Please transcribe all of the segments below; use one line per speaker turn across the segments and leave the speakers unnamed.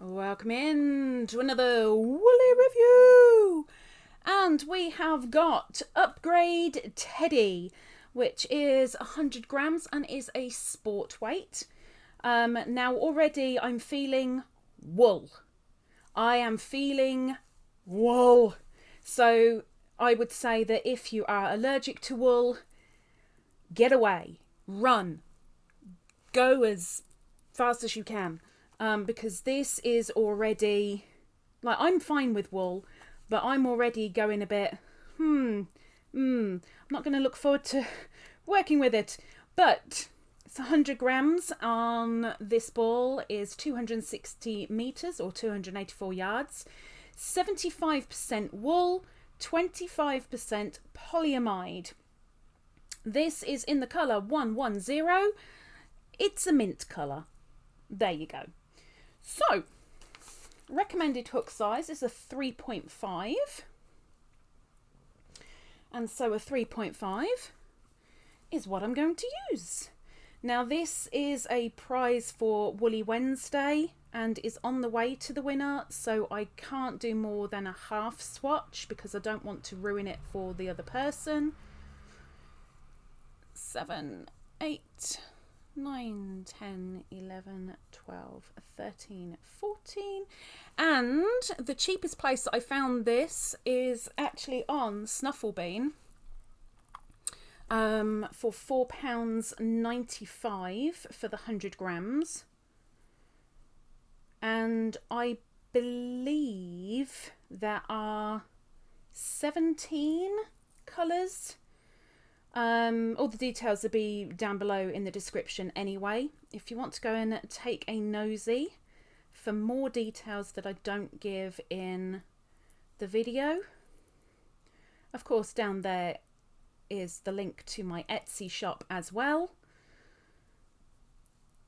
Welcome in to another woolly review, and we have got Upgrade Teddy, which is 100 grams and is a sport weight. Now already I'm feeling wool. I am feeling wool. So I would say that if you are allergic to wool, get away, run, go as fast as you can. Because this is already, like, I'm fine with wool, but I'm already going a bit, I'm not going to look forward to working with it. But it's 100 grams on this ball is 260 meters or 284 yards, 75% wool, 25% polyamide. This is in the colour 110. It's a mint colour. There you go. So, recommended hook size is a 3.5. And so a 3.5 is what I'm going to use. Now this is a prize for Woolly Wednesday and is on the way to the winner. So I can't do more than a half swatch because I don't want to ruin it for the other person. 7, 8... 9, 10, 11, 12, 13, 14. And the cheapest place that I found this is actually on Snufflebean for £4.95 for the 100 grams. And I believe there are 17 colours. All the details will be down below in the description anyway. If you want to go and take a nosy for more details that I don't give in the video. Of course, down there is the link to my Etsy shop as well,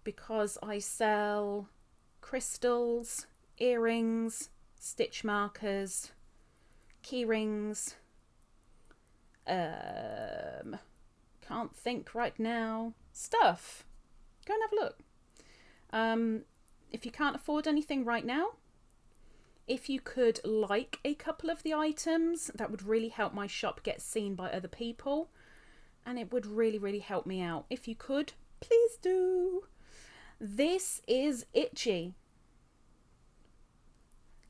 because I sell crystals, earrings, stitch markers, key rings. Can't think right now. Stuff. Go and have a look. If you can't afford anything right now, if you could like a couple of the items, that would really help my shop get seen by other people, and it would really help me out. If you could, please do. This is itchy.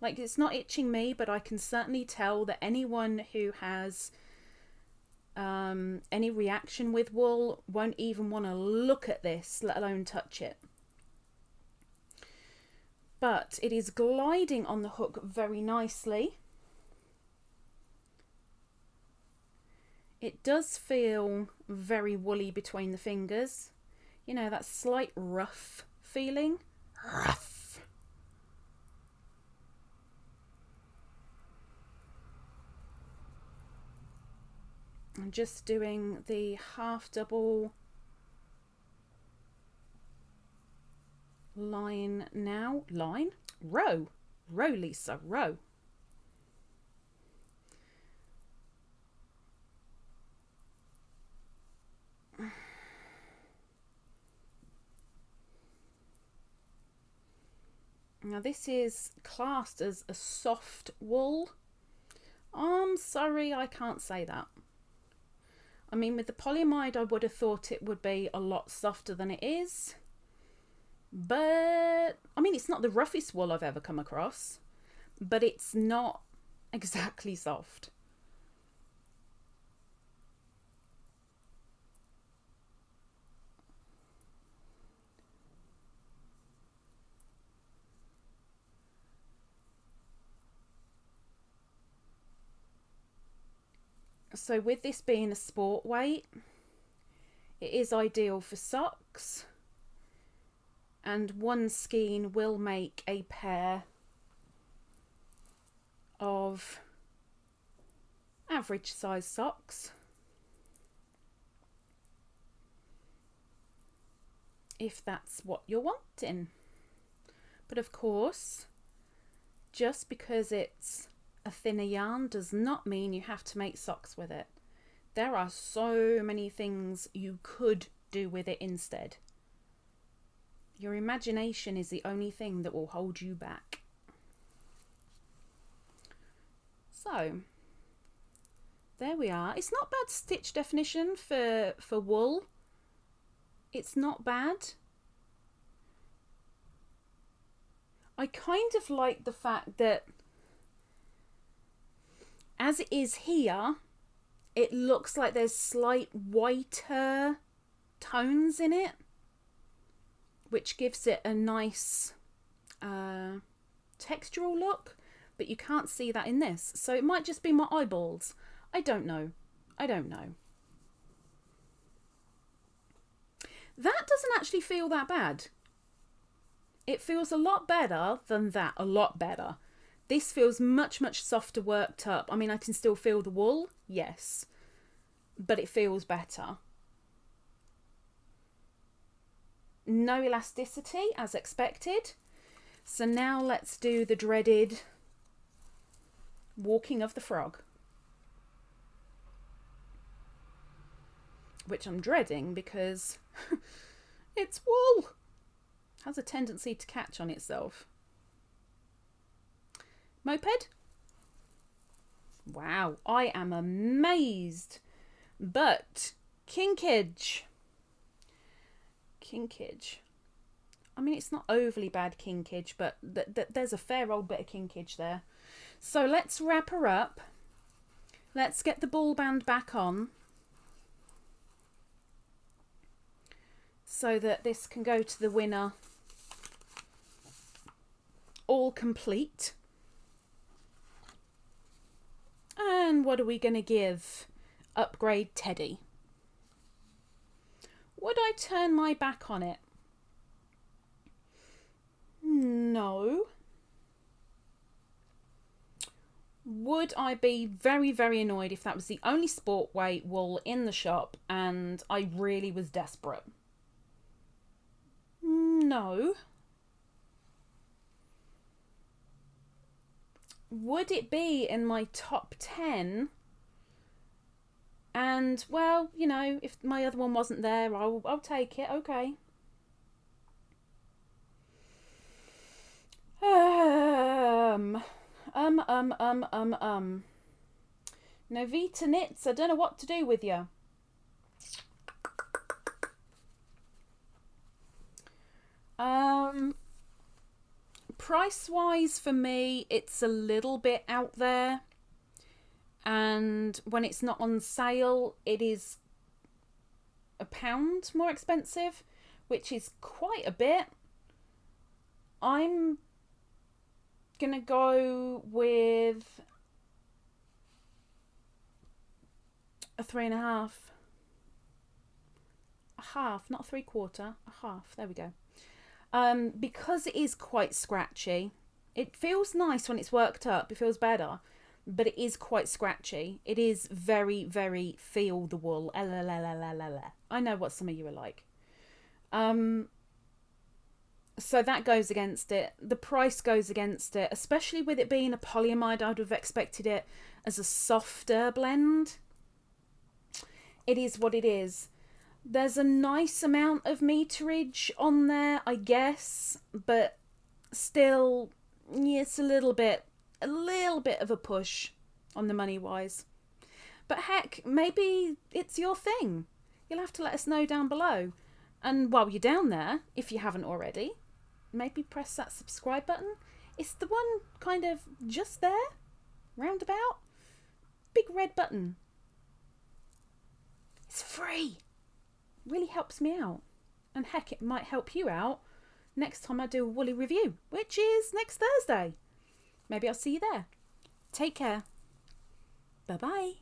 Like, it's not itching me, but I can certainly tell that anyone who has any reaction with wool won't even want to look at this, let alone touch it. But it is gliding on the hook very nicely. It does feel very woolly between the fingers. You know, that slight rough feeling. Rough. I'm just doing the half double line now. Row, Lisa, row. Now this is classed as a soft wool. I'm sorry, I can't say that. I mean, with the polyamide, I would have thought it would be a lot softer than it is. But, I mean, it's not the roughest wool I've ever come across, but it's not exactly soft. So with this being a sport weight, it is ideal for socks, and one skein will make a pair of average size socks, if that's what you're wanting. But of course, just because it's a thinner yarn does not mean you have to make socks with it. There are so many things you could do with it instead. Your imagination is the only thing that will hold you back. So, there we are. It's not bad stitch definition for wool. It's not bad. I kind of like the fact that as it is here, it looks like there's slight whiter tones in it, which gives it a nice textural look, but you can't see that in this. So it might just be my eyeballs. I don't know. I don't know. That doesn't actually feel that bad. It feels a lot better than that, a lot better. This feels much, much softer, worked up. I mean, I can still feel the wool, yes, but it feels better. No elasticity, as expected. So now let's do the dreaded walking of the frog, which I'm dreading because it's wool. Has a tendency to catch on itself. Moped? Wow, I am amazed. But kinkage. Kinkage. I mean, it's not overly bad kinkage, but there's a fair old bit of kinkage there. So let's wrap her up. Let's get the ball band back on, so that this can go to the winner all complete. And what are we going to give Upgrade Teddy? Would I turn my back on it? No. Would I be very, very annoyed if that was the only sport weight wool in the shop and I really was desperate? No. Would it be in my top 10? And, well, you know, if my other one wasn't there, I'll take it. Okay. Novita Knits, I don't know what to do with you. Price-wise, for me, it's a little bit out there. And when it's not on sale, it is £1 more expensive, which is quite a bit. I'm going to go with a 3.5. A half, not a 3/4, a half. There we go. Because it is quite scratchy. It feels nice when it's worked up. It feels better. But it is quite scratchy. It is very, very feel the wool. I know what some of you are like. So that goes against it. The price goes against it. Especially with it being a polyamide, I would have expected it as a softer blend. It is what it is. There's a nice amount of meterage on there, I guess, but still, yeah, it's a little bit of a push on the money wise. But heck, maybe it's your thing. You'll have to let us know down below. And while you're down there, if you haven't already, maybe press that subscribe button. It's the one kind of just there, roundabout, big red button. It's free. Really helps me out, and heck, it might help you out next time I do a woolly review, which is next Thursday. Maybe I'll see you there. Take care. Bye bye.